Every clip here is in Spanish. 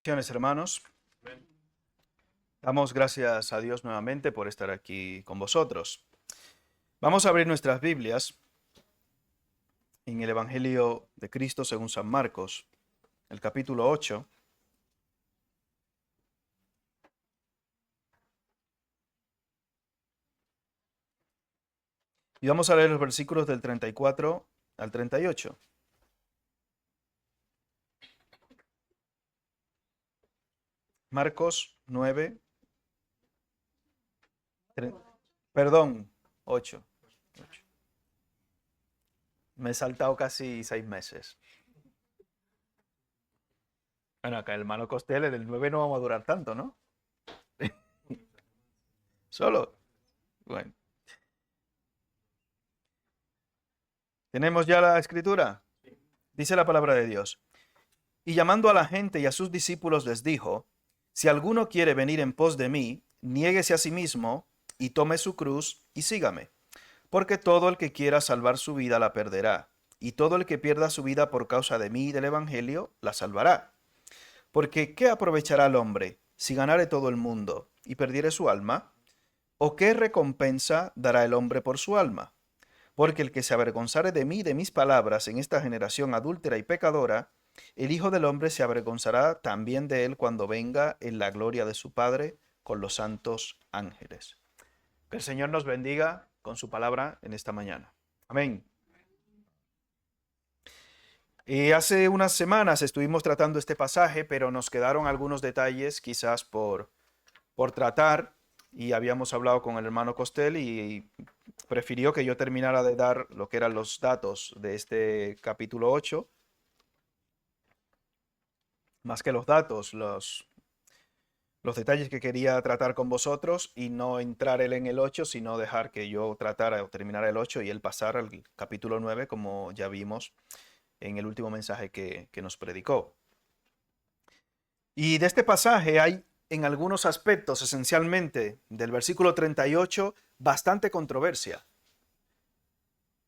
Bendiciones, hermanos. Damos gracias a Dios nuevamente por estar aquí con vosotros. Vamos a abrir nuestras Biblias en el Evangelio de Cristo según San Marcos, el capítulo 8. Y vamos a leer los versículos del 34 al 38. Marcos 9, perdón, 8. Me he saltado casi 6 meses. Bueno, acá el hermano Costello, del 9 no vamos a durar tanto, ¿no? Solo. Bueno. ¿Tenemos ya la escritura? Dice la palabra de Dios. Y llamando a la gente y a sus discípulos les dijo, si alguno quiere venir en pos de mí, niéguese a sí mismo y tome su cruz y sígame. Porque todo el que quiera salvar su vida la perderá, y todo el que pierda su vida por causa de mí y del Evangelio la salvará. Porque ¿qué aprovechará el hombre si ganare todo el mundo y perdiere su alma? ¿O qué recompensa dará el hombre por su alma? Porque el que se avergonzare de mí y de mis palabras en esta generación adúltera y pecadora, el Hijo del Hombre se avergonzará también de él cuando venga en la gloria de su Padre con los santos ángeles. Que el Señor nos bendiga con su palabra en esta mañana. Amén. Hace unas semanas estuvimos tratando este pasaje, pero nos quedaron algunos detalles quizás por tratar, y habíamos hablado con el hermano Costel y prefirió que yo terminara de dar lo que eran los datos de este capítulo 8, más que los datos, los detalles que quería tratar con vosotros y no entrar él en el 8, sino dejar que yo tratara o terminara el 8 y él pasara al capítulo 9, como ya vimos en el último mensaje que nos predicó. Y de este pasaje hay en algunos aspectos, esencialmente del versículo 38, bastante controversia.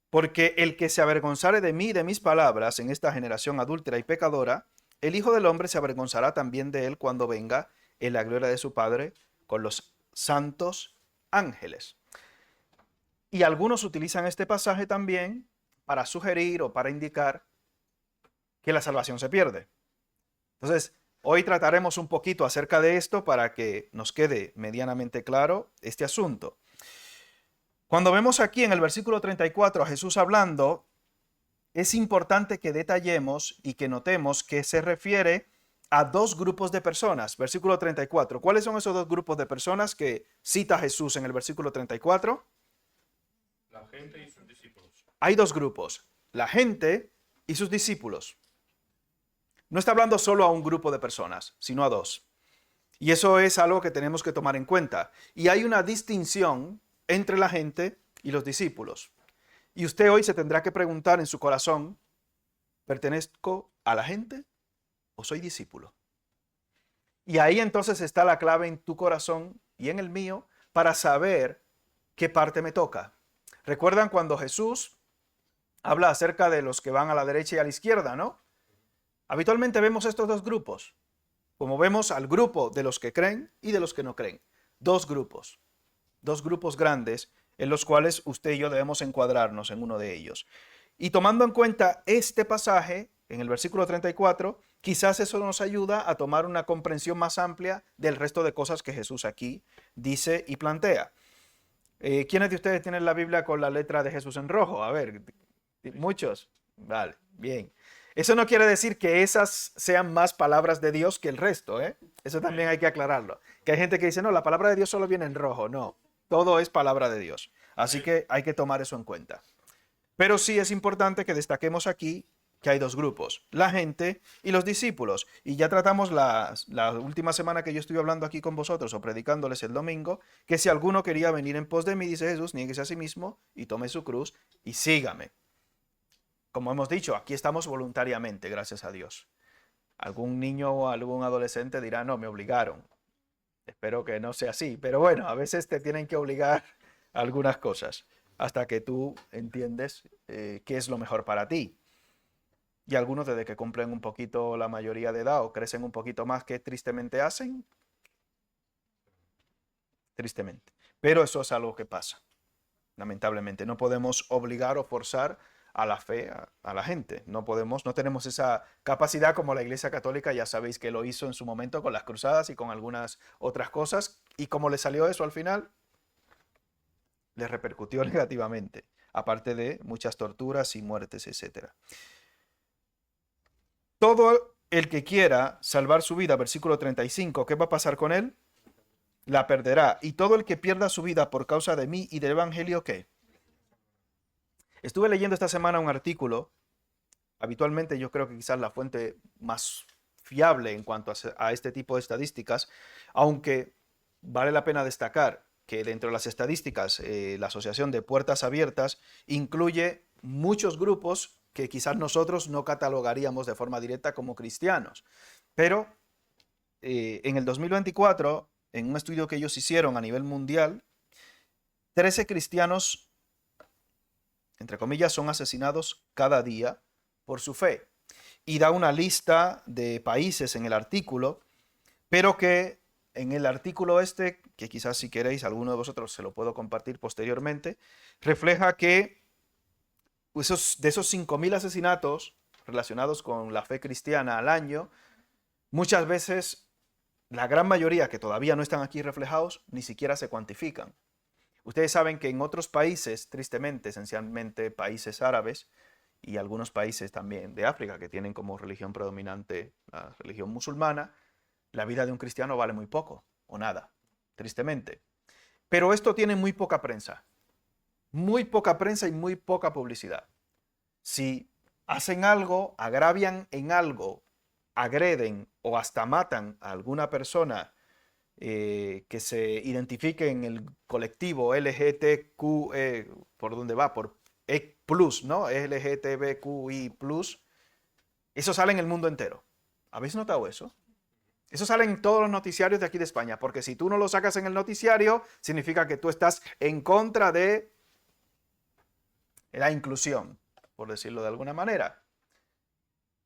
Porque el que se avergonzare de mí y de mis palabras en esta generación adúltera y pecadora, el Hijo del Hombre se avergonzará también de él cuando venga en la gloria de su Padre con los santos ángeles. Y algunos utilizan este pasaje también para sugerir o para indicar que la salvación se pierde. Entonces, hoy trataremos un poquito acerca de esto para que nos quede medianamente claro este asunto. Cuando vemos aquí en el versículo 34 a Jesús hablando, es importante que detallemos y que notemos que se refiere a dos grupos de personas. Versículo 34. ¿Cuáles son esos dos grupos de personas que cita Jesús en el versículo 34? La gente y sus discípulos. Hay dos grupos, la gente y sus discípulos. No está hablando solo a un grupo de personas, sino a dos. Y eso es algo que tenemos que tomar en cuenta. Y hay una distinción entre la gente y los discípulos. Y usted hoy se tendrá que preguntar en su corazón, ¿pertenezco a la gente o soy discípulo? Y ahí entonces está la clave en tu corazón y en el mío para saber qué parte me toca. ¿Recuerdan cuando Jesús habla acerca de los que van a la derecha y a la izquierda, no? Habitualmente vemos estos dos grupos, como vemos al grupo de los que creen y de los que no creen. Dos grupos grandes en los cuales usted y yo debemos encuadrarnos en uno de ellos. Y tomando en cuenta este pasaje, en el versículo 34, quizás eso nos ayuda a tomar una comprensión más amplia del resto de cosas que Jesús aquí dice y plantea. ¿Quiénes de ustedes tienen la Biblia con la letra de Jesús en rojo? A ver, muchos. Vale, bien. Eso no quiere decir que esas sean más palabras de Dios que el resto, ¿eh? Eso también hay que aclararlo. Que hay gente que dice, no, la palabra de Dios solo viene en rojo. No, todo es palabra de Dios. Así que hay que tomar eso en cuenta. Pero sí es importante que destaquemos aquí que hay dos grupos, la gente y los discípulos. Y ya tratamos la última semana que yo estuve hablando aquí con vosotros o predicándoles el domingo, que si alguno quería venir en pos de mí, dice Jesús, niéguese a sí mismo y tome su cruz y sígame. Como hemos dicho, aquí estamos voluntariamente, gracias a Dios. Algún niño o algún adolescente dirá, no, me obligaron. Espero que no sea así, pero bueno, a veces te tienen que obligar a algunas cosas hasta que tú entiendes qué es lo mejor para ti. Y algunos desde que cumplen un poquito la mayoría de edad o crecen un poquito más, que tristemente hacen, tristemente. Pero eso es algo que pasa, lamentablemente. No podemos obligar o forzar a la fe a la gente. No podemos, no tenemos esa capacidad como la Iglesia Católica, ya sabéis que lo hizo en su momento con las cruzadas y con algunas otras cosas. ¿Y cómo le salió eso al final? Le repercutió negativamente, aparte de muchas torturas y muertes, etcétera. Todo el que quiera salvar su vida, versículo 35, ¿qué va a pasar con él? La perderá. Y todo el que pierda su vida por causa de mí y del Evangelio, ¿qué? Estuve leyendo esta semana un artículo. Habitualmente yo creo que quizás la fuente más fiable en cuanto a este tipo de estadísticas, aunque vale la pena destacar que dentro de las estadísticas la Asociación de Puertas Abiertas incluye muchos grupos que quizás nosotros no catalogaríamos de forma directa como cristianos. Pero en el 2024, en un estudio que ellos hicieron a nivel mundial, 13 cristianos, entre comillas, son asesinados cada día por su fe. Y da una lista de países en el artículo, pero que en el artículo este, que quizás si queréis alguno de vosotros se lo puedo compartir posteriormente, refleja que de esos 5.000 asesinatos relacionados con la fe cristiana al año, muchas veces la gran mayoría que todavía no están aquí reflejados ni siquiera se cuantifican. Ustedes saben que en otros países, tristemente, esencialmente países árabes y algunos países también de África que tienen como religión predominante la religión musulmana, la vida de un cristiano vale muy poco o nada, tristemente. Pero esto tiene muy poca prensa y muy poca publicidad. Si hacen algo, agravian en algo, agreden o hasta matan a alguna persona que se identifique en el colectivo LGTQ, ¿por dónde va? Por plus, ¿no? LGTBQI+, eso sale en el mundo entero. ¿Habéis notado eso? Eso sale en todos los noticiarios de aquí de España, porque si tú no lo sacas en el noticiario, significa que tú estás en contra de la inclusión, por decirlo de alguna manera.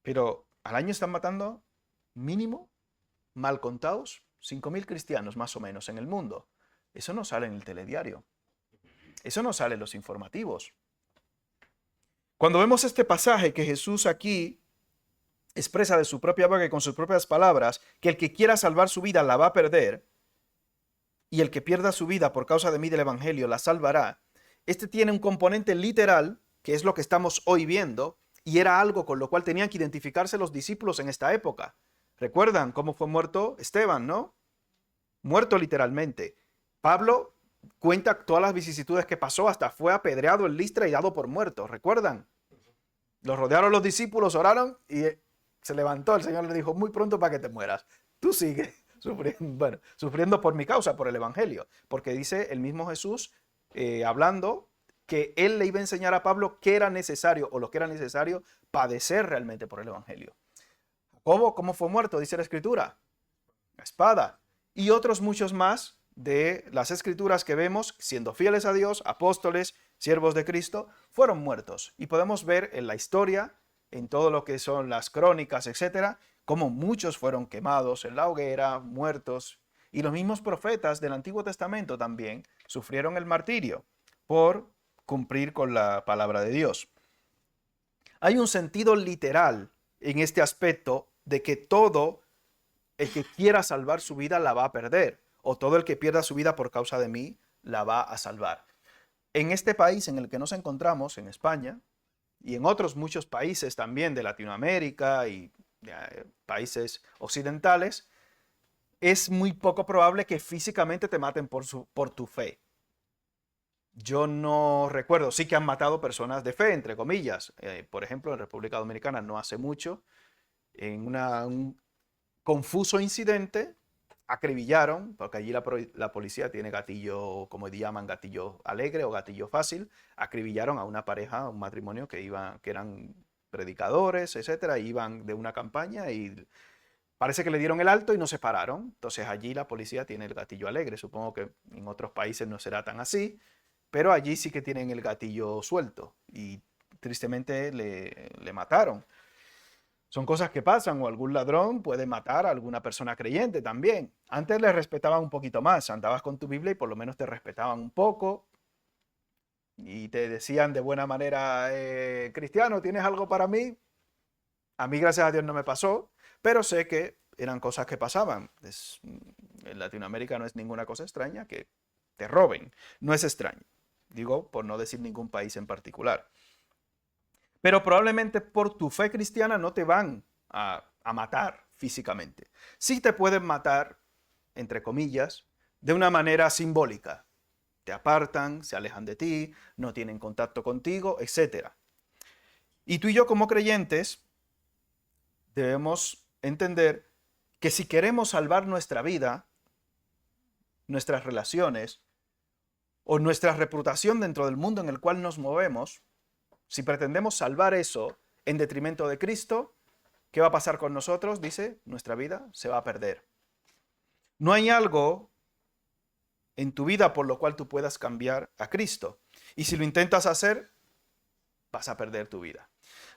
Pero al año están matando mínimo, mal contados, 5.000 cristianos más o menos en el mundo. Eso no sale en el telediario. Eso no sale en los informativos. Cuando vemos este pasaje que Jesús aquí expresa de su propia boca y con sus propias palabras que el que quiera salvar su vida la va a perder y el que pierda su vida por causa de mí del Evangelio la salvará, este tiene un componente literal, que es lo que estamos hoy viendo, y era algo con lo cual tenían que identificarse los discípulos en esta época. ¿Recuerdan cómo fue muerto Esteban, no? Muerto literalmente. Pablo cuenta todas las vicisitudes que pasó, hasta fue apedreado en Listra y dado por muerto. ¿Recuerdan? Los rodearon los discípulos, oraron y se levantó. El Señor le dijo, muy pronto para que te mueras. Tú sigue sufriendo por mi causa, por el Evangelio. Porque dice el mismo Jesús, hablando, que él le iba a enseñar a Pablo qué era necesario o lo que era necesario padecer realmente por el Evangelio. Jacobo, ¿cómo fue muerto? Dice la Escritura. La espada. Y otros muchos más de las Escrituras que vemos, siendo fieles a Dios, apóstoles, siervos de Cristo, fueron muertos. Y podemos ver en la historia, en todo lo que son las crónicas, etcétera, cómo muchos fueron quemados en la hoguera, muertos. Y los mismos profetas del Antiguo Testamento también sufrieron el martirio por cumplir con la palabra de Dios. Hay un sentido literal en este aspecto de que todo el que quiera salvar su vida la va a perder, o todo el que pierda su vida por causa de mí la va a salvar. En este país en el que nos encontramos, en España, y en otros muchos países también de Latinoamérica y países occidentales, es muy poco probable que físicamente te maten por tu fe. Yo no recuerdo, sí que han matado personas de fe, entre comillas. Por ejemplo, en República Dominicana no hace mucho, en un confuso incidente, acribillaron, porque allí la policía tiene gatillo, como llaman, gatillo alegre o gatillo fácil, acribillaron a una pareja, un matrimonio que eran predicadores, etcétera, iban de una campaña y parece que le dieron el alto y no se pararon. Entonces allí la policía tiene el gatillo alegre. Supongo que en otros países no será tan así, pero allí sí que tienen el gatillo suelto y tristemente le mataron. Son cosas que pasan, o algún ladrón puede matar a alguna persona creyente también. Antes le respetaban un poquito más, andabas con tu Biblia y por lo menos te respetaban un poco y te decían de buena manera, cristiano, ¿tienes algo para mí? A mí, gracias a Dios, no me pasó, pero sé que eran cosas que pasaban. En Latinoamérica no es ninguna cosa extraña que te roben, no es extraño. Digo, por no decir ningún país en particular. Pero probablemente por tu fe cristiana no te van a matar físicamente. Sí te pueden matar, entre comillas, de una manera simbólica. Te apartan, se alejan de ti, no tienen contacto contigo, etc. Y tú y yo como creyentes debemos entender que si queremos salvar nuestra vida, nuestras relaciones o nuestra reputación dentro del mundo en el cual nos movemos, si pretendemos salvar eso en detrimento de Cristo, ¿qué va a pasar con nosotros? Dice, nuestra vida se va a perder. No hay algo en tu vida por lo cual tú puedas cambiar a Cristo. Y si lo intentas hacer, vas a perder tu vida.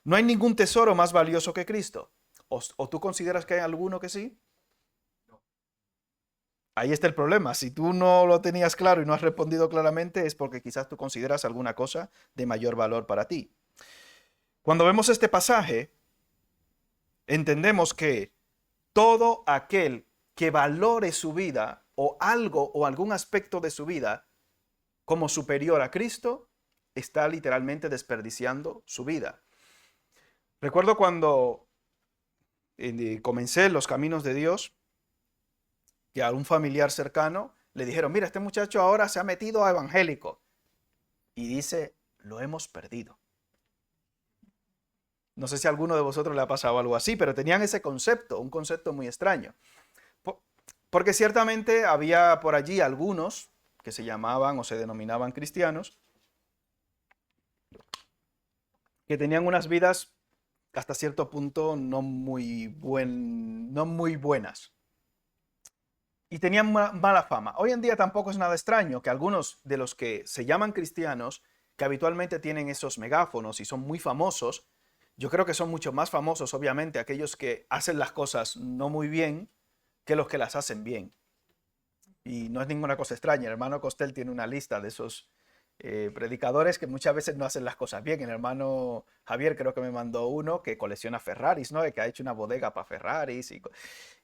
No hay ningún tesoro más valioso que Cristo. ¿O tú consideras que hay alguno que sí? Ahí está el problema. Si tú no lo tenías claro y no has respondido claramente, es porque quizás tú consideras alguna cosa de mayor valor para ti. Cuando vemos este pasaje, entendemos que todo aquel que valore su vida o algo o algún aspecto de su vida como superior a Cristo, está literalmente desperdiciando su vida. Recuerdo cuando comencé los caminos de Dios, que a un familiar cercano le dijeron, mira, este muchacho ahora se ha metido a evangélico. Y dice, lo hemos perdido. No sé si a alguno de vosotros le ha pasado algo así, pero tenían ese concepto, un concepto muy extraño. Porque ciertamente había por allí algunos que se llamaban o se denominaban cristianos, que tenían unas vidas hasta cierto punto no muy buenas. Y tenían mala fama. Hoy en día tampoco es nada extraño que algunos de los que se llaman cristianos, que habitualmente tienen esos megáfonos y son muy famosos, yo creo que son mucho más famosos, obviamente, aquellos que hacen las cosas no muy bien que los que las hacen bien. Y no es ninguna cosa extraña. El hermano Costel tiene una lista de esos predicadores que muchas veces no hacen las cosas bien. El hermano Javier creo que me mandó uno que colecciona Ferraris, ¿no? Que ha hecho una bodega para Ferraris. Y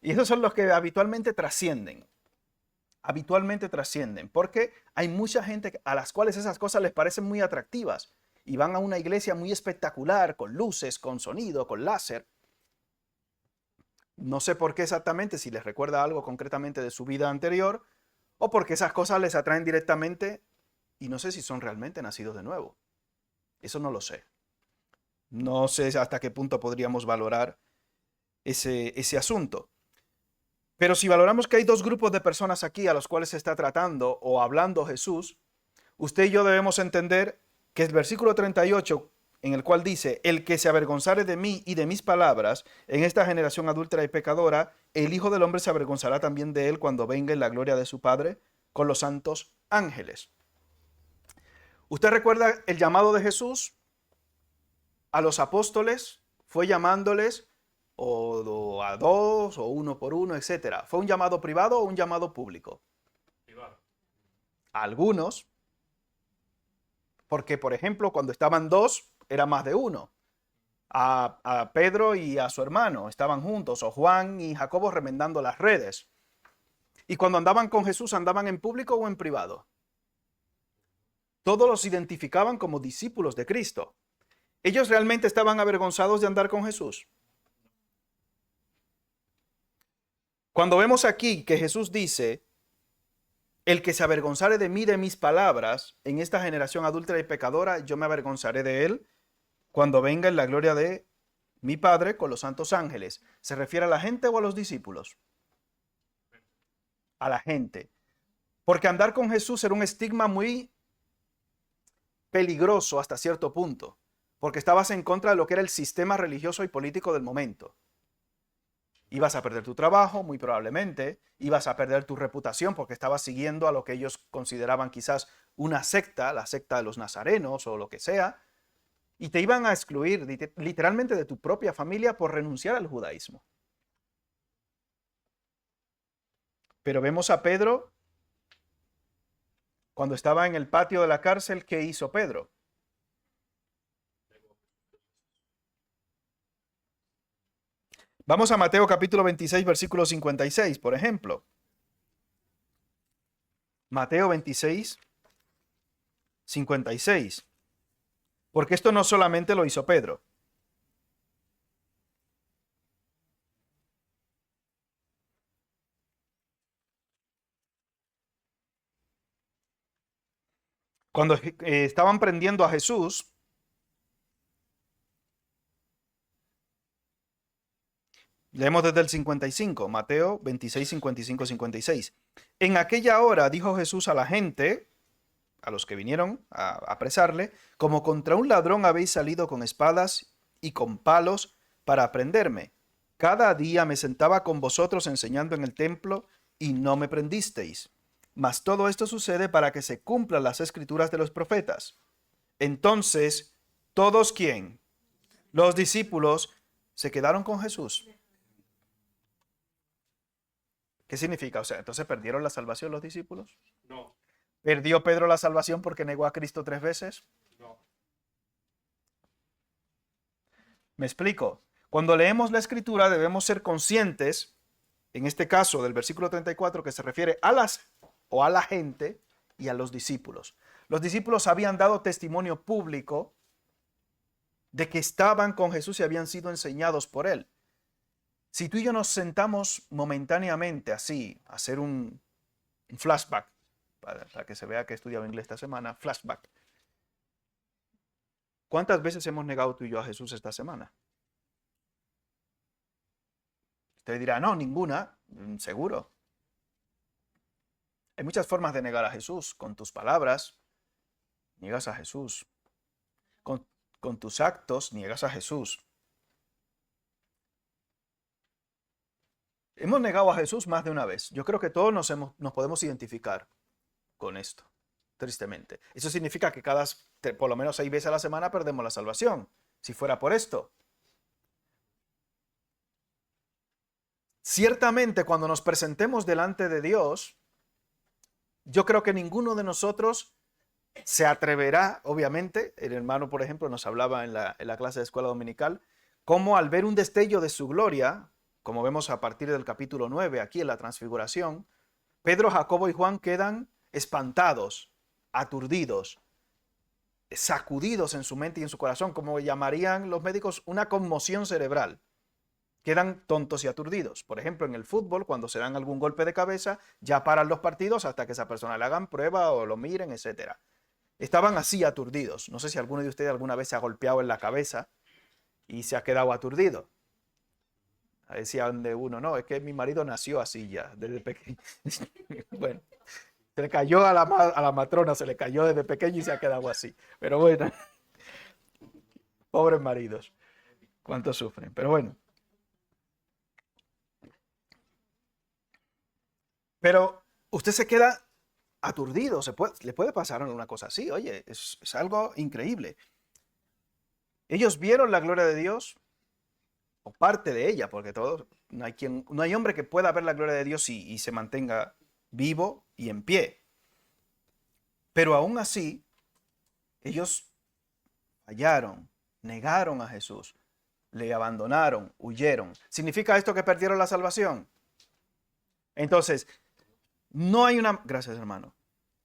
esos son los que habitualmente trascienden. Habitualmente trascienden. Porque hay mucha gente a las cuales esas cosas les parecen muy atractivas. Y van a una iglesia muy espectacular, con luces, con sonido, con láser. No sé por qué exactamente, si les recuerda algo concretamente de su vida anterior, o porque esas cosas les atraen directamente y no sé si son realmente nacidos de nuevo. Eso no lo sé. No sé hasta qué punto podríamos valorar ese asunto. Pero si valoramos que hay dos grupos de personas aquí a los cuales se está tratando o hablando Jesús, usted y yo debemos entender que el versículo 38, en el cual dice, el que se avergonzare de mí y de mis palabras en esta generación adúltera y pecadora, el Hijo del Hombre se avergonzará también de él cuando venga en la gloria de su Padre con los santos ángeles. ¿Usted recuerda el llamado de Jesús a los apóstoles? Fue llamándoles o a dos o uno por uno, etc. ¿Fue un llamado privado o un llamado público? Privado. A algunos, porque por ejemplo cuando estaban dos era más de uno. A Pedro y a su hermano estaban juntos, o Juan y Jacobo remendando las redes. Y cuando andaban con Jesús, ¿andaban en público o en privado? Todos los identificaban como discípulos de Cristo. ¿Ellos realmente estaban avergonzados de andar con Jesús? Cuando vemos aquí que Jesús dice, el que se avergonzare de mí, de mis palabras, en esta generación adúltera y pecadora, yo me avergonzaré de él cuando venga en la gloria de mi Padre con los santos ángeles. ¿Se refiere a la gente o a los discípulos? A la gente. Porque andar con Jesús era un estigma muy peligroso hasta cierto punto, porque estabas en contra de lo que era el sistema religioso y político del momento. Ibas a perder tu trabajo, muy probablemente, ibas a perder tu reputación porque estabas siguiendo a lo que ellos consideraban quizás una secta, la secta de los nazarenos o lo que sea, Y te iban a excluir literalmente de tu propia familia por renunciar al judaísmo. Pero vemos a Pedro cuando estaba en el patio de la cárcel. ¿Qué hizo Pedro? Vamos a Mateo capítulo 26, versículo 56, por ejemplo. Mateo 26, 56. Porque esto no solamente lo hizo Pedro. Cuando estaban prendiendo a Jesús, leemos desde el 55, Mateo 26, 55, 56. En aquella hora dijo Jesús a la gente, a los que vinieron a apresarle, como contra un ladrón habéis salido con espadas y con palos para prenderme. Cada día me sentaba con vosotros enseñando en el templo y no me prendisteis. Mas todo esto sucede para que se cumplan las escrituras de los profetas. Entonces, ¿todos quién? Los discípulos se quedaron con Jesús. ¿Qué significa? O sea, entonces perdieron la salvación los discípulos. No, ¿Perdió Pedro la salvación porque negó a Cristo 3 veces? no. Me explico. Cuando leemos la escritura debemos ser conscientes, en este caso del versículo 34, que se refiere a la gente y a los discípulos. Los discípulos habían dado testimonio público de que estaban con Jesús y habían sido enseñados por él. Si tú y yo nos sentamos momentáneamente así, a hacer un flashback, para que se vea que he estudiado inglés esta semana, flashback. ¿Cuántas veces hemos negado tú y yo a Jesús esta semana? Usted dirá, no, ninguna, seguro. Hay muchas formas de negar a Jesús. Con tus palabras, niegas a Jesús. Con tus actos, niegas a Jesús. Hemos negado a Jesús más de una vez. Yo creo que todos nos podemos identificar con esto, tristemente. Eso significa que por lo menos 6 veces a la semana perdemos la salvación, si fuera por esto. Ciertamente, cuando nos presentemos delante de Dios, yo creo que ninguno de nosotros se atreverá, obviamente. El hermano, por ejemplo, nos hablaba en la clase de escuela dominical, cómo al ver un destello de su gloria, como vemos a partir del capítulo 9, aquí en la transfiguración, Pedro, Jacobo y Juan quedan espantados, aturdidos, sacudidos en su mente y en su corazón, como llamarían los médicos una conmoción cerebral. Quedan tontos y aturdidos. Por ejemplo, en el fútbol, cuando se dan algún golpe de cabeza, ya paran los partidos hasta que esa persona le hagan prueba o lo miren, etc. Estaban así aturdidos. No sé si alguno de ustedes alguna vez se ha golpeado en la cabeza y se ha quedado aturdido. Decían de uno, no, es que mi marido nació así ya, desde pequeño. Bueno, se le cayó a la matrona, se le cayó desde pequeño y se ha quedado así. Pero bueno, pobres maridos, cuánto sufren. Pero bueno. Pero usted se queda aturdido, le puede pasar una cosa así, oye, es algo increíble. Ellos vieron la gloria de Dios, o parte de ella, porque no hay hombre que pueda ver la gloria de Dios y se mantenga vivo y en pie. Pero aún así, ellos fallaron, negaron a Jesús, le abandonaron, huyeron. ¿Significa esto que perdieron la salvación? Entonces, gracias hermano,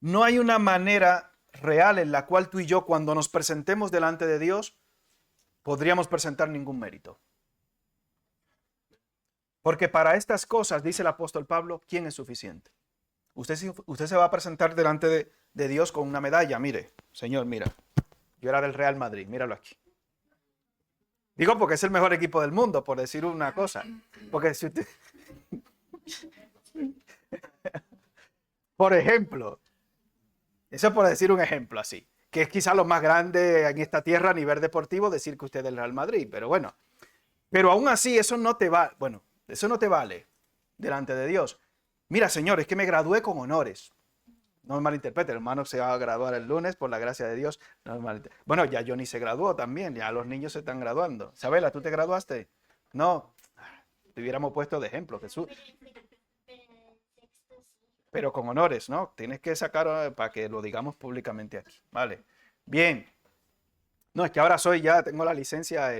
no hay una manera real en la cual tú y yo, cuando nos presentemos delante de Dios, podríamos presentar ningún mérito. Porque para estas cosas, dice el apóstol Pablo, ¿quién es suficiente? Usted se va a presentar delante de Dios con una medalla. Mire, Señor, mira, yo era del Real Madrid, míralo aquí. Digo porque es el mejor equipo del mundo, por decir una cosa. Porque si usted... Por ejemplo, eso es por decir un ejemplo así, que es quizá lo más grande en esta tierra a nivel deportivo decir que usted es del Real Madrid, pero bueno. Pero aún así eso no te vale delante de Dios. Mira, Señor, es que me gradué con honores. No me malinterprete, el hermano se va a graduar el lunes, por la gracia de Dios. No me bueno, ya Johnny se graduó también, ya los niños se están graduando. Isabela, ¿tú te graduaste? No, te hubiéramos puesto de ejemplo, Jesús. Pero con honores, ¿no? Tienes que sacar para que lo digamos públicamente aquí. Vale. Bien. No, es que ahora tengo la licencia,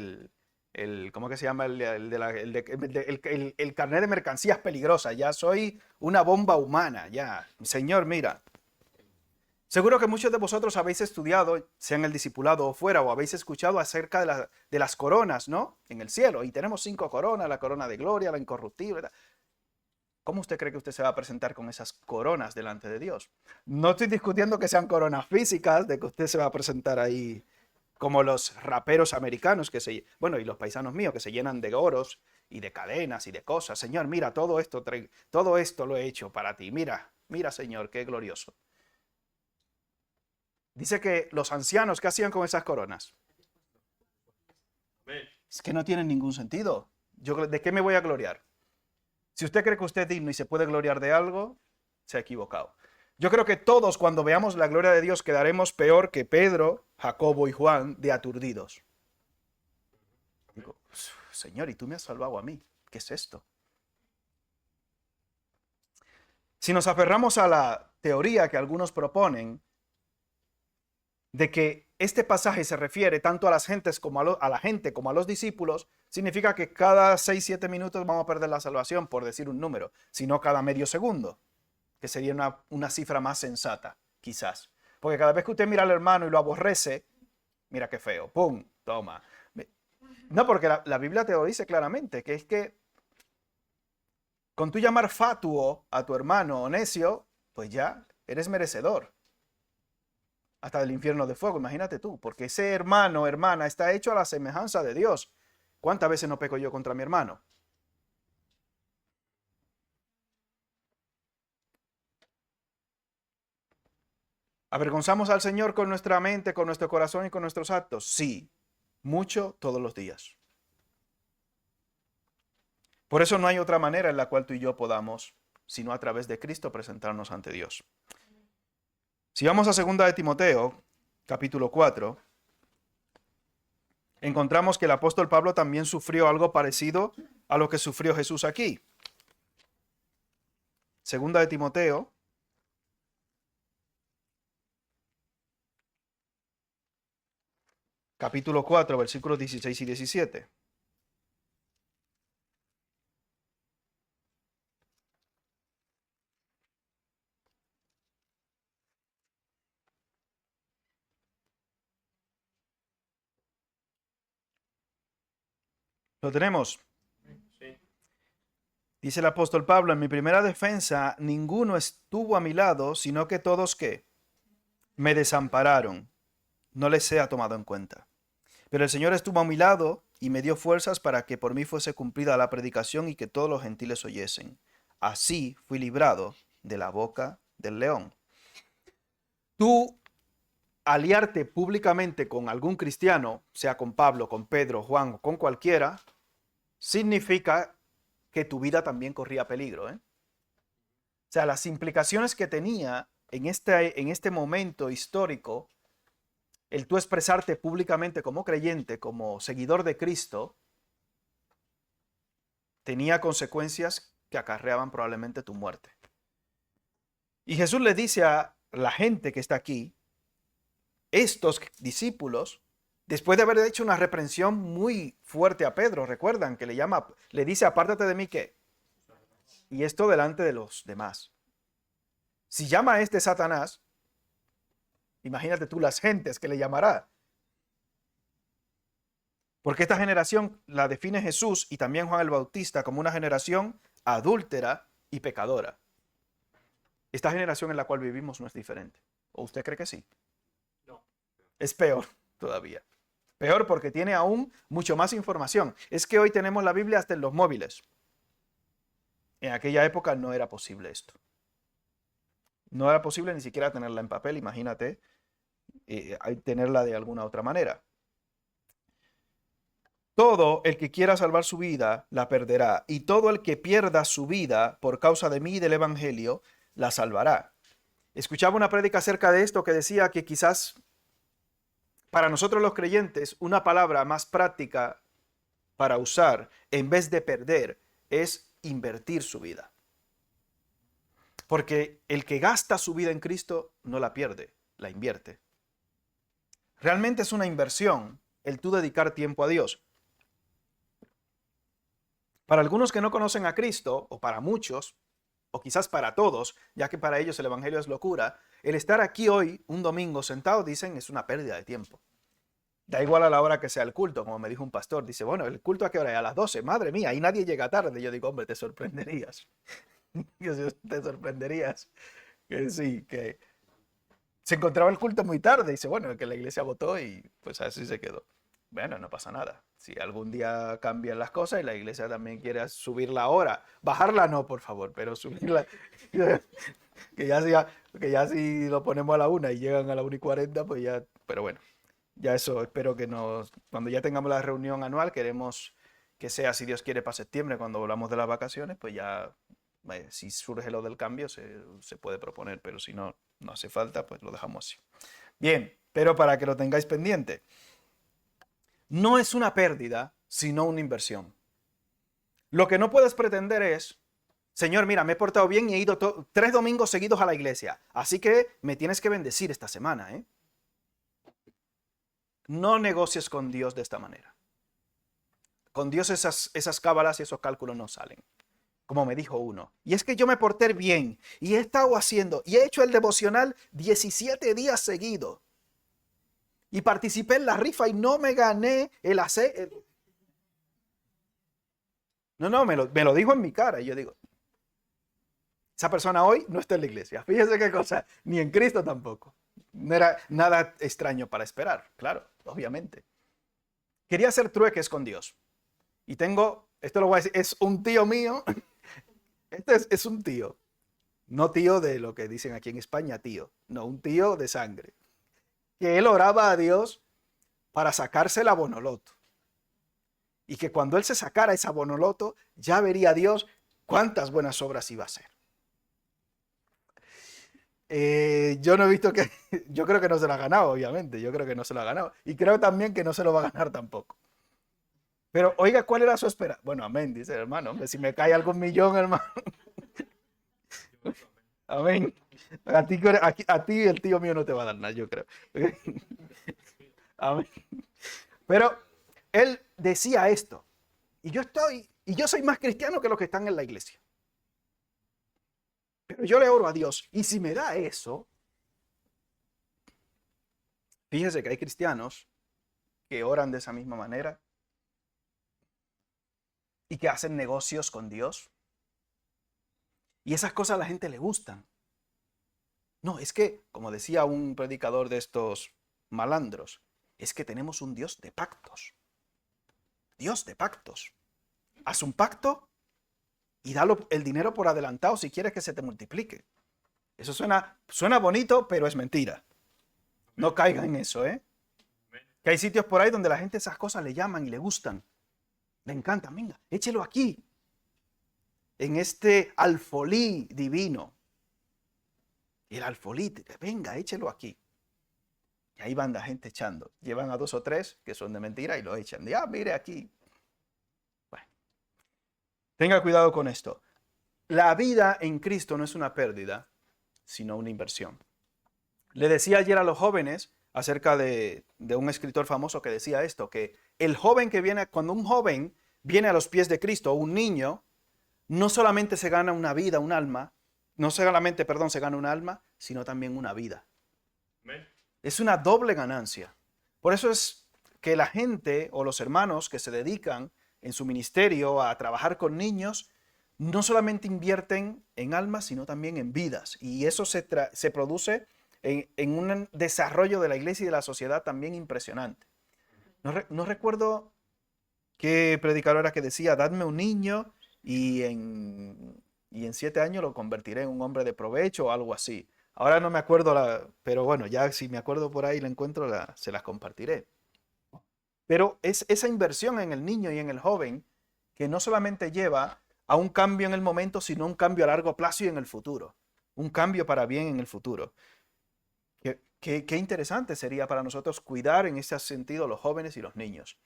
¿cómo que se llama? El carnet de mercancías peligrosas. Ya soy una bomba humana, ya. Señor, mira. Seguro que muchos de vosotros habéis estudiado, sea en el discipulado o fuera, o habéis escuchado acerca de las coronas, ¿no? En el cielo. Y tenemos 5 coronas, la corona de gloria, la incorruptible. ¿Cómo usted cree que usted se va a presentar con esas coronas delante de Dios? No estoy discutiendo que sean coronas físicas, de que usted se va a presentar ahí como los raperos americanos bueno, y los paisanos míos que se llenan de oros y de cadenas y de cosas. Señor, mira, todo esto lo he hecho para ti. Mira, mira, Señor, qué glorioso. Dice que los ancianos, ¿qué hacían con esas coronas? Es que no tienen ningún sentido. ¿De qué me voy a gloriar? Si usted cree que usted es digno y se puede gloriar de algo, se ha equivocado. Yo creo que todos cuando veamos la gloria de Dios quedaremos peor que Pedro, Jacobo y Juan de aturdidos. Digo, Señor, y tú me has salvado a mí. ¿Qué es esto? Si nos aferramos a la teoría que algunos proponen de que este pasaje se refiere tanto a las gentes como a la gente como a los discípulos, significa que cada 6-7 minutos vamos a perder la salvación, por decir un número, sino cada medio segundo, que sería una cifra más sensata, quizás. Porque cada vez que usted mira al hermano y lo aborrece, mira qué feo, ¡pum! Toma. No, porque la Biblia te lo dice claramente, que es que con tú llamar fatuo a tu hermano o necio, pues ya eres merecedor hasta del infierno de fuego, imagínate tú, porque ese hermano o hermana está hecho a la semejanza de Dios. ¿Cuántas veces no peco yo contra mi hermano? ¿Avergonzamos al Señor con nuestra mente, con nuestro corazón y con nuestros actos? Sí, mucho todos los días. Por eso no hay otra manera en la cual tú y yo podamos, sino a través de Cristo, presentarnos ante Dios. Si vamos a 2 de Timoteo, capítulo 4, encontramos que el apóstol Pablo también sufrió algo parecido a lo que sufrió Jesús aquí. 2 de Timoteo, capítulo 4, versículos 16 y 17. ¿Lo tenemos? Sí. Dice el apóstol Pablo, en mi primera defensa, ninguno estuvo a mi lado, sino que todos, ¿qué? Me desampararon. No les sea tomado en cuenta. Pero el Señor estuvo a mi lado y me dio fuerzas para que por mí fuese cumplida la predicación y que todos los gentiles oyesen. Así fui librado de la boca del león. Tú aliarte públicamente con algún cristiano, sea con Pablo, con Pedro, Juan o con cualquiera, significa que tu vida también corría peligro, ¿eh? O sea, las implicaciones que tenía en este momento histórico, el tú expresarte públicamente como creyente, como seguidor de Cristo, tenía consecuencias que acarreaban probablemente tu muerte. Y Jesús le dice a la gente que está aquí, estos discípulos, después de haber hecho una reprensión muy fuerte a Pedro, recuerdan que le dice, apártate de mí, ¿qué? Y esto delante de los demás. Si llama a este Satanás, imagínate tú las gentes que le llamará. Porque esta generación la define Jesús y también Juan el Bautista como una generación adúltera y pecadora. Esta generación en la cual vivimos no es diferente. ¿O usted cree que sí? No. Es peor todavía. Peor porque tiene aún mucho más información. Es que hoy tenemos la Biblia hasta en los móviles. En aquella época no era posible esto. No era posible ni siquiera tenerla en papel, imagínate tenerla de alguna otra manera. Todo el que quiera salvar su vida la perderá, y todo el que pierda su vida por causa de mí y del Evangelio la salvará. Escuchaba una prédica acerca de esto que decía que quizás para nosotros los creyentes una palabra más práctica para usar en vez de perder es invertir su vida. Porque el que gasta su vida en Cristo no la pierde, la invierte. Realmente es una inversión el tú dedicar tiempo a Dios. Para algunos que no conocen a Cristo, o para muchos, o quizás para todos, ya que para ellos el Evangelio es locura, el estar aquí hoy, un domingo sentado, dicen, es una pérdida de tiempo. Da igual a la hora que sea el culto, como me dijo un pastor. Dice, bueno, ¿el culto a qué hora es? A las 12. Madre mía, ahí nadie llega tarde. Yo digo, hombre, te sorprenderías. Te sorprenderías. Que sí, que se encontraba el culto muy tarde. Dice, bueno, que la iglesia votó y pues así se quedó. Bueno, no pasa nada. Si algún día cambian las cosas y la iglesia también quiere subir la hora, bajarla no, por favor, pero subirla, que ya si lo ponemos a la 1 y llegan a la 1:40, pues ya, pero bueno, ya eso, espero que cuando ya tengamos la reunión anual, queremos que sea, si Dios quiere, para septiembre, cuando volvamos de las vacaciones, pues ya, si surge lo del cambio, se puede proponer, pero si no, no hace falta, pues lo dejamos así. Bien, pero para que lo tengáis pendiente. No es una pérdida, sino una inversión. Lo que no puedes pretender es, Señor, mira, me he portado bien y he ido 3 domingos seguidos a la iglesia, así que me tienes que bendecir esta semana, ¿eh? No negocies con Dios de esta manera. Con Dios esas cábalas y esos cálculos no salen. Como me dijo uno. Y es que yo me porté bien y he estado haciendo y he hecho el devocional 17 días seguidos. Y participé en la rifa y no me gané el hacer. No, me lo dijo en mi cara. Y yo digo, esa persona hoy no está en la iglesia. Fíjese qué cosa, ni en Cristo tampoco. No era nada extraño para esperar, claro, obviamente. Quería hacer trueques con Dios. Y esto lo voy a decir, es un tío mío. Este es un tío. No tío de lo que dicen aquí en España, tío. No, un tío de sangre. Que él oraba a Dios para sacarse la Bonoloto. Y que cuando él se sacara esa Bonoloto, ya vería a Dios cuántas buenas obras iba a hacer. Yo no he visto que... Yo creo que no se lo ha ganado, obviamente. Yo creo que no se lo ha ganado. Y creo también que no se lo va a ganar tampoco. Pero oiga, ¿cuál era su esperanza? Bueno, amén, dice el hermano. Hombre, si me cae algún millón, hermano. Amén. A ti el tío mío no te va a dar nada, yo creo. Amén. Pero él decía esto. Y yo soy más cristiano que los que están en la iglesia. Pero yo le oro a Dios. Y si me da eso, fíjese que hay cristianos que oran de esa misma manera y que hacen negocios con Dios. Y esas cosas a la gente le gustan. No, es que, como decía un predicador de estos malandros, es que tenemos un Dios de pactos. Dios de pactos. Haz un pacto y dale el dinero por adelantado si quieres que se te multiplique. Eso suena bonito, pero es mentira. No caigan en eso, ¿eh? Que hay sitios por ahí donde la gente esas cosas le llaman y le gustan. Le encantan. Venga, échelo aquí. En este alfolí divino. El alfolí, venga, échelo aquí. Y ahí van la gente echando. Llevan a 2 o 3 que son de mentira y lo echan. Mire aquí. Bueno, tenga cuidado con esto. La vida en Cristo no es una pérdida, sino una inversión. Le decía ayer a los jóvenes acerca de un escritor famoso que decía esto, que cuando un joven viene a los pies de Cristo, un niño, no solamente se gana una vida, un alma, no solamente, perdón, se gana un alma, sino también una vida. Amén. Es una doble ganancia. Por eso es que la gente o los hermanos que se dedican en su ministerio a trabajar con niños, no solamente invierten en almas, sino también en vidas. Y eso se produce en un desarrollo de la iglesia y de la sociedad también impresionante. No recuerdo qué predicador era que decía, dadme un niño y en 7 años lo convertiré en un hombre de provecho o algo así. Ahora no me acuerdo, pero bueno, ya si me acuerdo por ahí la encuentro, se las compartiré. Pero es esa inversión en el niño y en el joven que no solamente lleva a un cambio en el momento, sino un cambio a largo plazo y en el futuro. un cambio para bien en el futuro. Qué interesante sería para nosotros cuidar en ese sentido los jóvenes y los niños.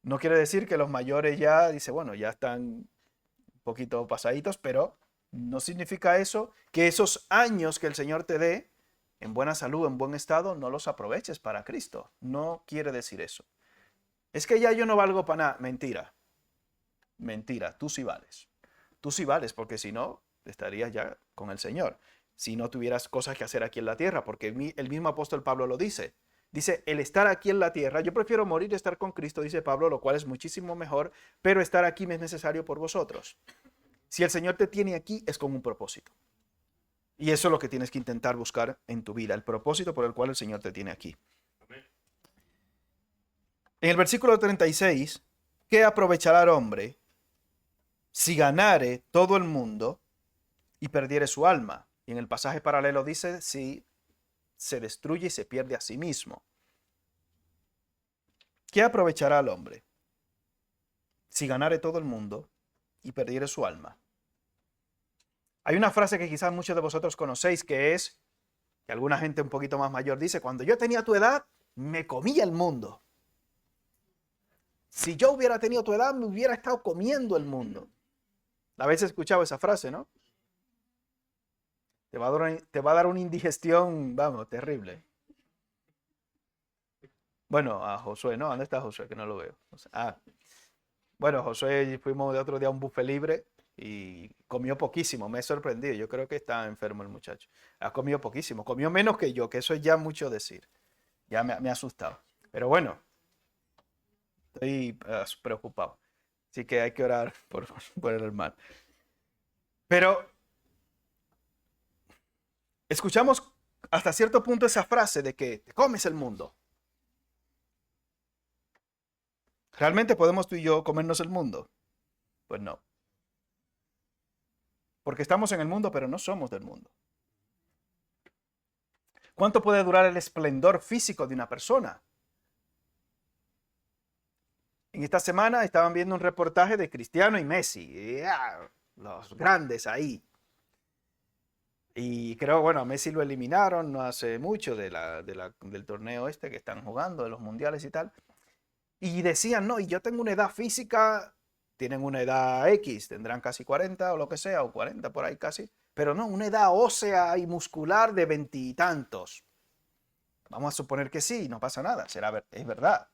No quiere decir que los mayores ya, dice, bueno, ya están un poquito pasaditos, pero no significa eso que esos años que el Señor te dé en buena salud, en buen estado, no los aproveches para Cristo. No quiere decir eso. Es que ya yo no valgo para nada. Mentira. Mentira. Tú sí vales. Tú sí vales, porque si no, estarías ya con el Señor. Si no tuvieras cosas que hacer aquí en la tierra, porque el mismo apóstol Pablo lo dice. Dice, el estar aquí en la tierra, yo prefiero morir y estar con Cristo, dice Pablo, lo cual es muchísimo mejor, pero estar aquí me es necesario por vosotros. Si el Señor te tiene aquí, es con un propósito. Y eso es lo que tienes que intentar buscar en tu vida, el propósito por el cual el Señor te tiene aquí. En el versículo 36, ¿qué aprovechará el hombre si ganare todo el mundo y perdiere su alma? Y en el pasaje paralelo dice, si se destruye y se pierde a sí mismo. ¿Qué aprovechará el hombre si ganare todo el mundo y perdiere su alma? Hay una frase que quizás muchos de vosotros conocéis, que es, que alguna gente un poquito más mayor dice, cuando yo tenía tu edad, me comía el mundo. Si yo hubiera tenido tu edad, me hubiera estado comiendo el mundo. ¿La habéis escuchado esa frase, no? Te va a dar una indigestión, vamos, terrible. Bueno, a Josué, ¿no? ¿Dónde está Josué? Que no lo veo. Bueno, Josué, fuimos de otro día a un buffet libre y comió poquísimo. Me he sorprendido. Yo creo que está enfermo el muchacho. Ha comido poquísimo. Comió menos que yo, que eso es ya mucho decir. Ya me ha asustado. Pero bueno, estoy preocupado. Así que hay que orar por el hermano. Pero escuchamos hasta cierto punto esa frase de que te comes el mundo. ¿Realmente podemos tú y yo comernos el mundo? Pues no. Porque estamos en el mundo, pero no somos del mundo. ¿Cuánto puede durar el esplendor físico de una persona? En esta semana estaban viendo un reportaje de Cristiano y Messi. Los grandes ahí. Y creo, bueno, a Messi lo eliminaron no hace mucho del torneo este que están jugando, de los mundiales y tal. Y decían, no, y yo tengo una edad física, tienen una edad X, tendrán casi 40 o lo que sea, o 40 por ahí casi, pero no, una edad ósea y muscular de 20 y tantos. Vamos a suponer que sí, no pasa nada, es verdad.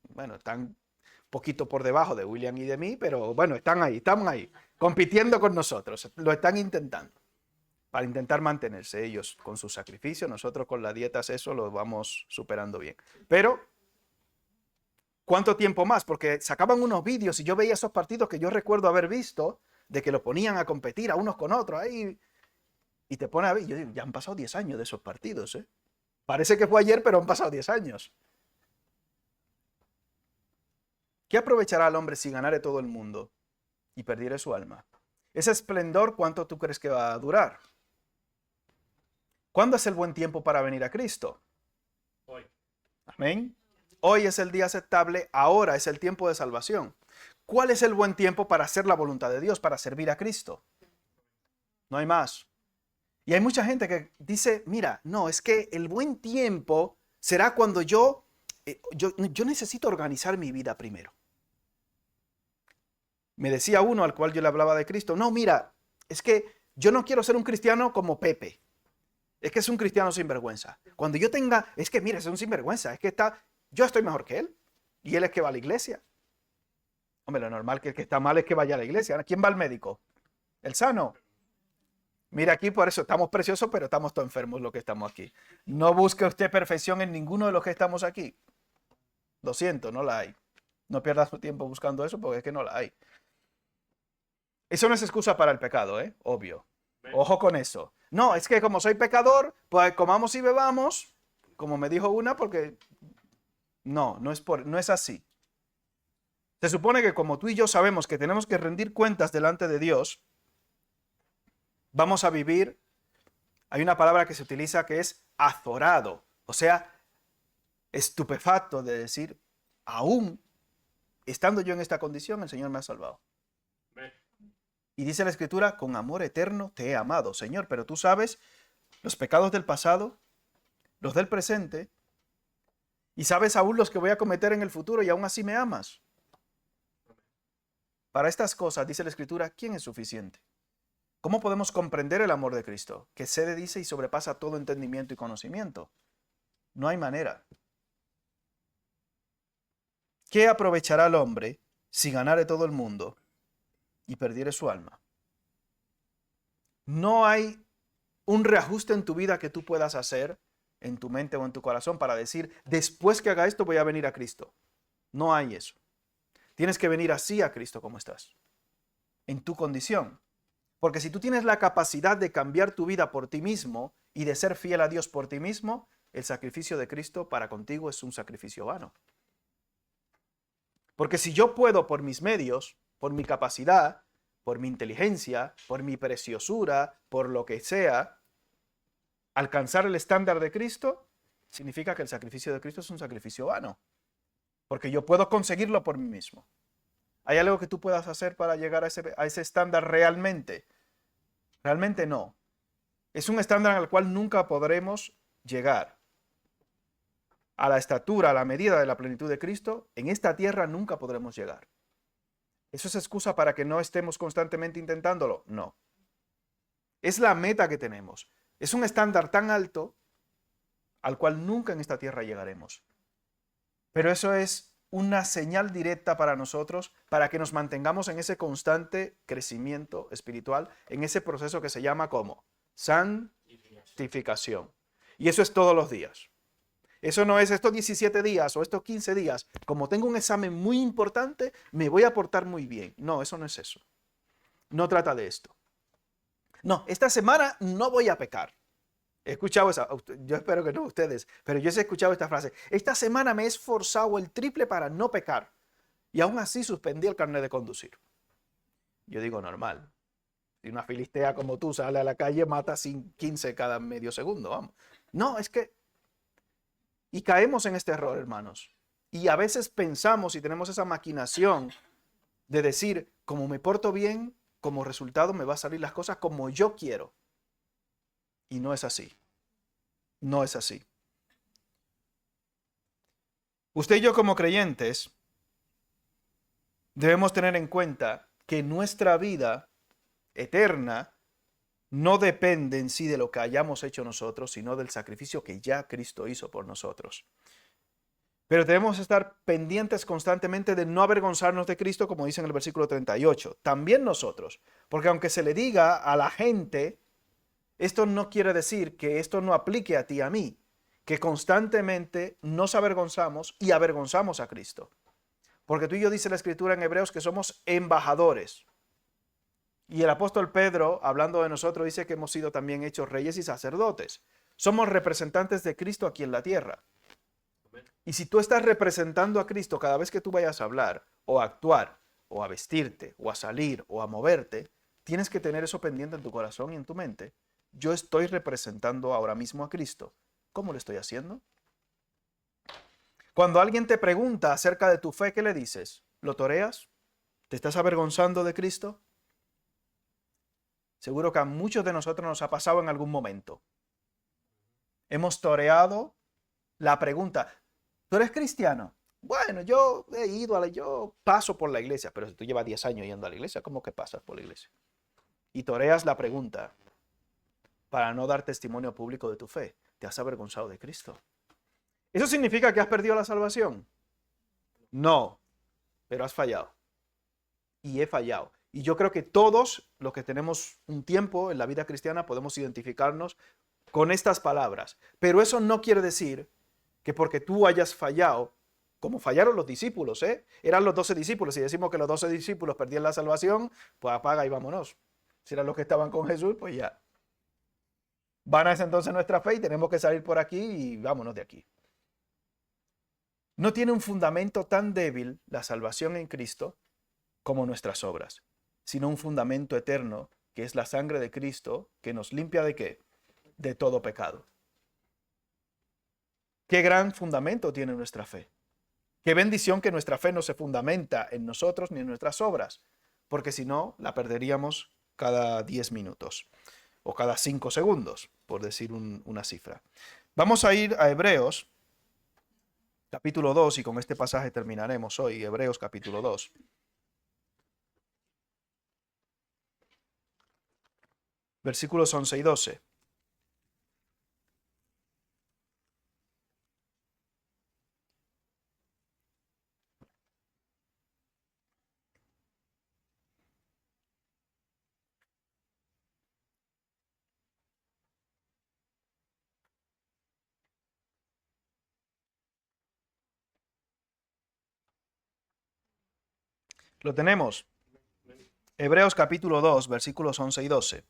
Bueno, están poquito por debajo de William y de mí, pero bueno, están ahí, compitiendo con nosotros, lo están intentando, para intentar mantenerse ellos con su sacrificio, nosotros con las dietas eso lo vamos superando bien. Pero, ¿cuánto tiempo más? Porque sacaban unos vídeos y yo veía esos partidos que yo recuerdo haber visto, de que lo ponían a competir a unos con otros, ahí, y te pone a ver, yo digo, ya han pasado 10 años de esos partidos, ¿eh? Parece que fue ayer, pero han pasado 10 años. ¿Qué aprovechará el hombre si ganare todo el mundo y perdiere su alma? Ese esplendor, ¿cuánto tú crees que va a durar? ¿Cuándo es el buen tiempo para venir a Cristo? Hoy. Amén. Hoy es el día aceptable, ahora es el tiempo de salvación. ¿Cuál es el buen tiempo para hacer la voluntad de Dios, para servir a Cristo? No hay más. Y hay mucha gente que dice, mira, no, es que el buen tiempo será cuando yo necesito organizar mi vida primero. Me decía uno al cual yo le hablaba de Cristo, no, mira, es que yo no quiero ser un cristiano como Pepe. Es que es un cristiano sinvergüenza. Cuando yo tenga, es que mira, es un sinvergüenza, es que yo estoy mejor que él. Y él es que va a la iglesia. Hombre, lo normal que el que está mal es que vaya a la iglesia. ¿Quién va al médico? El sano. Mira, aquí por eso estamos preciosos, pero estamos todos enfermos los que estamos aquí. No busque usted perfección en ninguno de los que estamos aquí. Lo siento, no la hay. No pierda su tiempo buscando eso porque es que no la hay. Eso no es excusa para el pecado, ¿eh? Obvio. Ojo con eso. No, es que como soy pecador, pues comamos y bebamos, como me dijo una, porque no es así. Se supone que como tú y yo sabemos que tenemos que rendir cuentas delante de Dios, vamos a vivir, hay una palabra que se utiliza que es azorado, o sea, estupefacto de decir, aún estando yo en esta condición, el Señor me ha salvado. Y dice la Escritura, con amor eterno te he amado, Señor, pero tú sabes los pecados del pasado, los del presente, y sabes aún los que voy a cometer en el futuro y aún así me amas. Para estas cosas, dice la Escritura, ¿quién es suficiente? ¿Cómo podemos comprender el amor de Cristo? Que excede, dice, y sobrepasa todo entendimiento y conocimiento. No hay manera. ¿Qué aprovechará el hombre si ganare todo el mundo y perdiere su alma? No hay un reajuste en tu vida que tú puedas hacer en tu mente o en tu corazón para decir, después que haga esto voy a venir a Cristo. No hay eso. Tienes que venir así a Cristo como estás, en tu condición. Porque si tú tienes la capacidad de cambiar tu vida por ti mismo y de ser fiel a Dios por ti mismo, el sacrificio de Cristo para contigo es un sacrificio vano. Porque si yo puedo por mis medios, por mi capacidad, por mi inteligencia, por mi preciosura, por lo que sea, alcanzar el estándar de Cristo, significa que el sacrificio de Cristo es un sacrificio vano. Porque yo puedo conseguirlo por mí mismo. ¿Hay algo que tú puedas hacer para llegar a ese estándar realmente? Realmente no. Es un estándar al cual nunca podremos llegar. A la estatura, a la medida de la plenitud de Cristo, en esta tierra nunca podremos llegar. ¿Eso es excusa para que no estemos constantemente intentándolo? No. Es la meta que tenemos. Es un estándar tan alto al cual nunca en esta tierra llegaremos. Pero eso es una señal directa para nosotros, para que nos mantengamos en ese constante crecimiento espiritual, en ese proceso que se llama como santificación. Y eso es todos los días. Eso no es estos 17 días o estos 15 días. Como tengo un examen muy importante, me voy a portar muy bien. No, eso no es eso. No trata de esto. No, esta semana no voy a pecar. He escuchado esa, yo espero que no ustedes, pero yo he escuchado esta frase. Esta semana me he esforzado el triple para no pecar y aún así suspendí el carnet de conducir. Yo digo normal. Si una filistea como tú sale a la calle, mata 15 cada medio segundo, vamos. No, es que... Y caemos en este error, hermanos. Y a veces pensamos y tenemos esa maquinación de decir, como me porto bien, como resultado me va a salir las cosas como yo quiero. Y no es así. No es así. Usted y yo como creyentes debemos tener en cuenta que nuestra vida eterna no depende en sí de lo que hayamos hecho nosotros, sino del sacrificio que ya Cristo hizo por nosotros. Pero debemos estar pendientes constantemente de no avergonzarnos de Cristo, como dice en el versículo 38. También nosotros, porque aunque se le diga a la gente, esto no quiere decir que esto no aplique a ti y a mí, que constantemente nos avergonzamos y avergonzamos a Cristo. Porque tú y yo, dice la Escritura en Hebreos, que somos embajadores. Y el apóstol Pedro, hablando de nosotros, dice que hemos sido también hechos reyes y sacerdotes. Somos representantes de Cristo aquí en la tierra. Y si tú estás representando a Cristo cada vez que tú vayas a hablar, o a actuar, o a vestirte, o a salir, o a moverte, tienes que tener eso pendiente en tu corazón y en tu mente. Yo estoy representando ahora mismo a Cristo. ¿Cómo lo estoy haciendo? Cuando alguien te pregunta acerca de tu fe, ¿qué le dices? ¿Lo toreas? ¿Te estás avergonzando de Cristo? Seguro que a muchos de nosotros nos ha pasado en algún momento. Hemos toreado la pregunta, ¿tú eres cristiano? Bueno, yo he ido yo paso por la iglesia, pero si tú llevas 10 años yendo a la iglesia, ¿cómo que pasas por la iglesia? Y toreas la pregunta para no dar testimonio público de tu fe. Te has avergonzado de Cristo. ¿Eso significa que has perdido la salvación? No, pero has fallado. Y he fallado. Y yo creo que todos los que tenemos un tiempo en la vida cristiana podemos identificarnos con estas palabras. Pero eso no quiere decir que porque tú hayas fallado, como fallaron los discípulos, eran los 12 discípulos. Si decimos que los 12 discípulos perdían la salvación, pues apaga y vámonos. Si eran los que estaban con Jesús, pues ya. Vana es entonces nuestra fe y tenemos que salir por aquí y vámonos de aquí. No tiene un fundamento tan débil la salvación en Cristo como nuestras obras, sino un fundamento eterno que es la sangre de Cristo que nos limpia ¿de qué? De todo pecado. Qué gran fundamento tiene nuestra fe. Qué bendición que nuestra fe no se fundamenta en nosotros ni en nuestras obras, porque si no, la perderíamos cada 10 minutos o cada 5 segundos, por decir una cifra. Vamos a ir a Hebreos, capítulo 2, y con este pasaje terminaremos hoy, Hebreos capítulo 2. Versículos 11 y 12. Lo tenemos. Hebreos capítulo 2, versículos 11 y 12.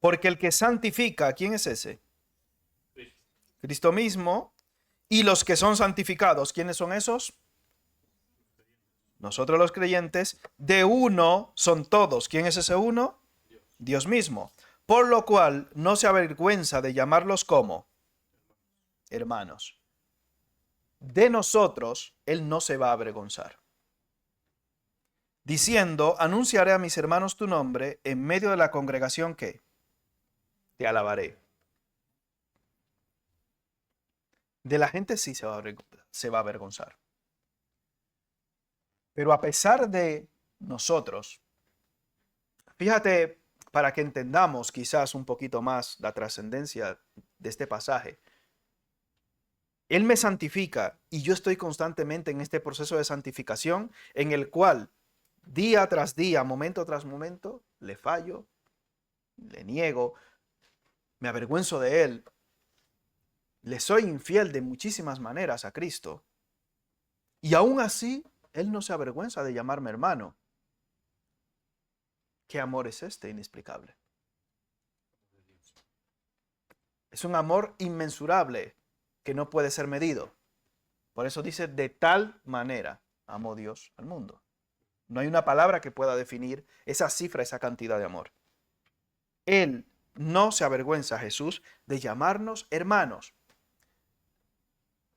Porque el que santifica, ¿quién es ese? Cristo. Cristo mismo. Y los que son santificados, ¿quiénes son esos? Nosotros los creyentes. De uno son todos. ¿Quién es ese uno? Dios mismo. Por lo cual no se avergüenza de llamarlos como hermanos. De nosotros Él no se va a avergonzar, diciendo: anunciaré a mis hermanos tu nombre, en medio de la congregación que te alabaré. De la gente sí se va a avergonzar. Pero a pesar de nosotros, fíjate, para que entendamos quizás un poquito más la trascendencia de este pasaje. Él me santifica y yo estoy constantemente en este proceso de santificación en el cual día tras día, momento tras momento, le fallo, le niego, me avergüenzo de Él, le soy infiel de muchísimas maneras a Cristo. Y aún así, Él no se avergüenza de llamarme hermano. ¿Qué amor es este inexplicable? Es un amor inmensurable que no puede ser medido. Por eso dice: de tal manera amó Dios al mundo. No hay una palabra que pueda definir esa cifra, esa cantidad de amor. Él no se avergüenza, Jesús, de llamarnos hermanos.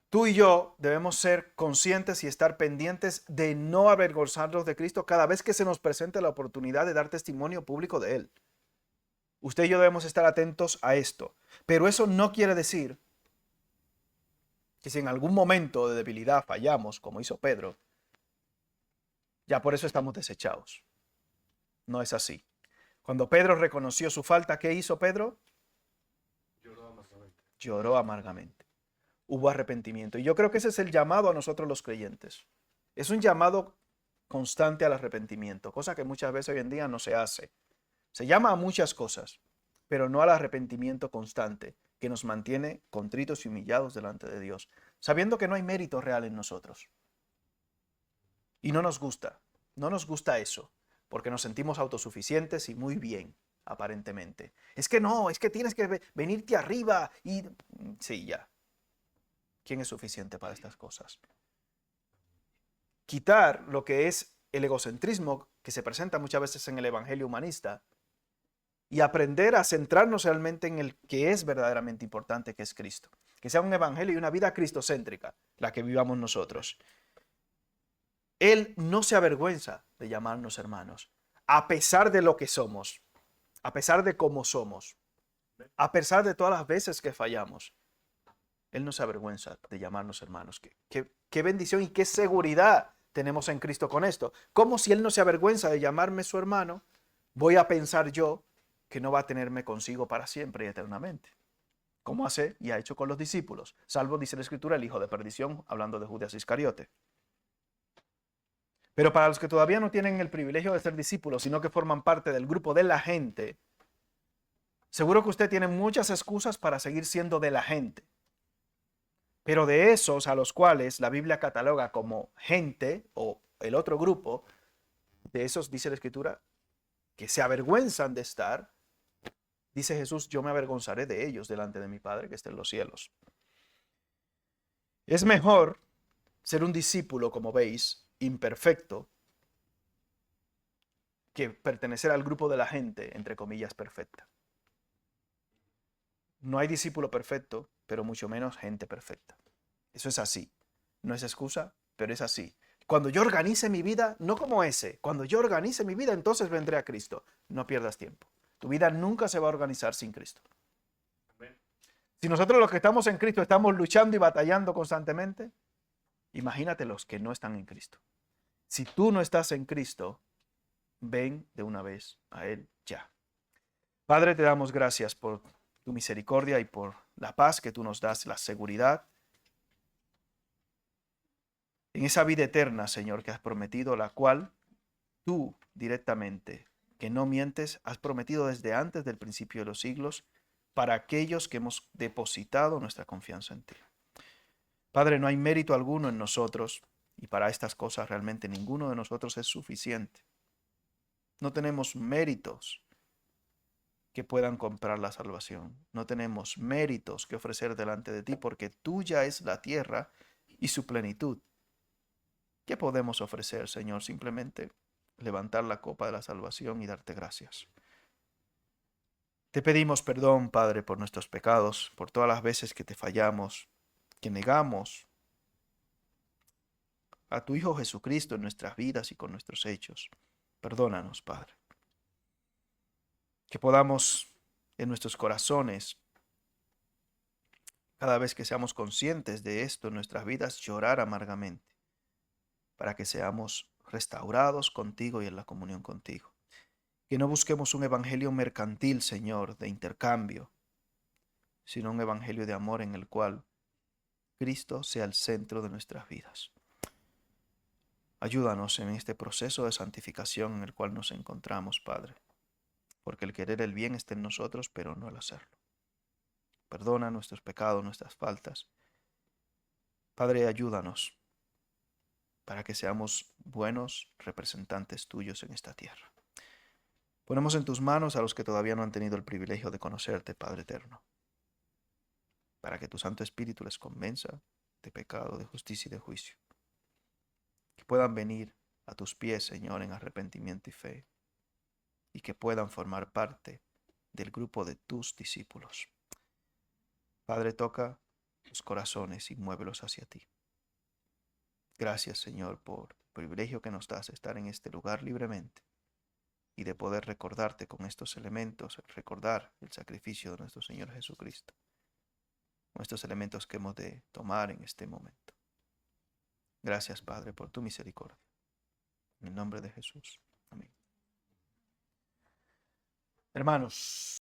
Tú y yo debemos ser conscientes y estar pendientes de no avergonzarnos de Cristo cada vez que se nos presente la oportunidad de dar testimonio público de Él. Usted y yo debemos estar atentos a esto. Pero eso no quiere decir que si en algún momento de debilidad fallamos, como hizo Pedro, ya por eso estamos desechados. No es así. Cuando Pedro reconoció su falta, ¿qué hizo Pedro? Lloró amargamente. Lloró amargamente. Hubo arrepentimiento. Y yo creo que ese es el llamado a nosotros los creyentes. Es un llamado constante al arrepentimiento, cosa que muchas veces hoy en día no se hace. Se llama a muchas cosas, pero no al arrepentimiento constante, que nos mantiene contritos y humillados delante de Dios, sabiendo que no hay mérito real en nosotros. Y no nos gusta eso, porque nos sentimos autosuficientes y muy bien, aparentemente. Es que no, es que tienes que venirte arriba y... Sí, ya. ¿Quién es suficiente para estas cosas? Quitar lo que es el egocentrismo que se presenta muchas veces en el evangelio humanista y aprender a centrarnos realmente en el que es verdaderamente importante, que es Cristo. Que sea un evangelio y una vida cristocéntrica la que vivamos nosotros. Él no se avergüenza de llamarnos hermanos, a pesar de lo que somos, a pesar de cómo somos, a pesar de todas las veces que fallamos. Él no se avergüenza de llamarnos hermanos. Qué bendición y qué seguridad tenemos en Cristo con esto. Como si Él no se avergüenza de llamarme su hermano, voy a pensar yo que no va a tenerme consigo para siempre y eternamente. Como hace y ha hecho con los discípulos. Salvo, dice la Escritura, el hijo de perdición, hablando de Judas Iscariote. Pero para los que todavía no tienen el privilegio de ser discípulos, sino que forman parte del grupo de la gente, seguro que usted tiene muchas excusas para seguir siendo de la gente. Pero de esos a los cuales la Biblia cataloga como gente o el otro grupo, de esos dice la Escritura que se avergüenzan de estar, dice Jesús: yo me avergonzaré de ellos delante de mi Padre que está en los cielos. Es mejor ser un discípulo, como veis, imperfecto, que pertenecer al grupo de la gente, entre comillas, perfecta. No hay discípulo perfecto, pero mucho menos gente perfecta. Eso es así. No es excusa, pero es así. Cuando yo organice mi vida, no como ese, cuando yo organice mi vida, entonces vendré a Cristo. No pierdas tiempo. Tu vida nunca se va a organizar sin Cristo. Amén. Si nosotros los que estamos en Cristo estamos luchando y batallando constantemente, imagínate los que no están en Cristo. Si tú no estás en Cristo, ven de una vez a Él ya. Padre, te damos gracias por tu misericordia y por la paz que tú nos das, la seguridad en esa vida eterna, Señor, que has prometido, la cual tú directamente, que no mientes, has prometido desde antes del principio de los siglos para aquellos que hemos depositado nuestra confianza en ti. Padre, no hay mérito alguno en nosotros y para estas cosas realmente ninguno de nosotros es suficiente. No tenemos méritos que puedan comprar la salvación. No tenemos méritos que ofrecer delante de ti porque tuya es la tierra y su plenitud. ¿Qué podemos ofrecer, Señor? Simplemente levantar la copa de la salvación y darte gracias. Te pedimos perdón, Padre, por nuestros pecados, por todas las veces que te fallamos, que negamos a tu Hijo Jesucristo en nuestras vidas y con nuestros hechos. Perdónanos, Padre. Que podamos en nuestros corazones, cada vez que seamos conscientes de esto en nuestras vidas, llorar amargamente, para que seamos restaurados contigo y en la comunión contigo. Que no busquemos un evangelio mercantil, Señor, de intercambio, sino un evangelio de amor en el cual Cristo sea el centro de nuestras vidas. Ayúdanos en este proceso de santificación en el cual nos encontramos, Padre, porque el querer el bien está en nosotros, pero no el hacerlo. Perdona nuestros pecados, nuestras faltas. Padre, ayúdanos para que seamos buenos representantes tuyos en esta tierra. Ponemos en tus manos a los que todavía no han tenido el privilegio de conocerte, Padre eterno, para que tu Santo Espíritu les convenza de pecado, de justicia y de juicio. Que puedan venir a tus pies, Señor, en arrepentimiento y fe, y que puedan formar parte del grupo de tus discípulos. Padre, toca los corazones y muévelos hacia ti. Gracias, Señor, por el privilegio que nos das de estar en este lugar libremente y de poder recordarte con estos elementos, recordar el sacrificio de nuestro Señor Jesucristo, con estos elementos que hemos de tomar en este momento. Gracias, Padre, por tu misericordia. En el nombre de Jesús. Amén. Hermanos,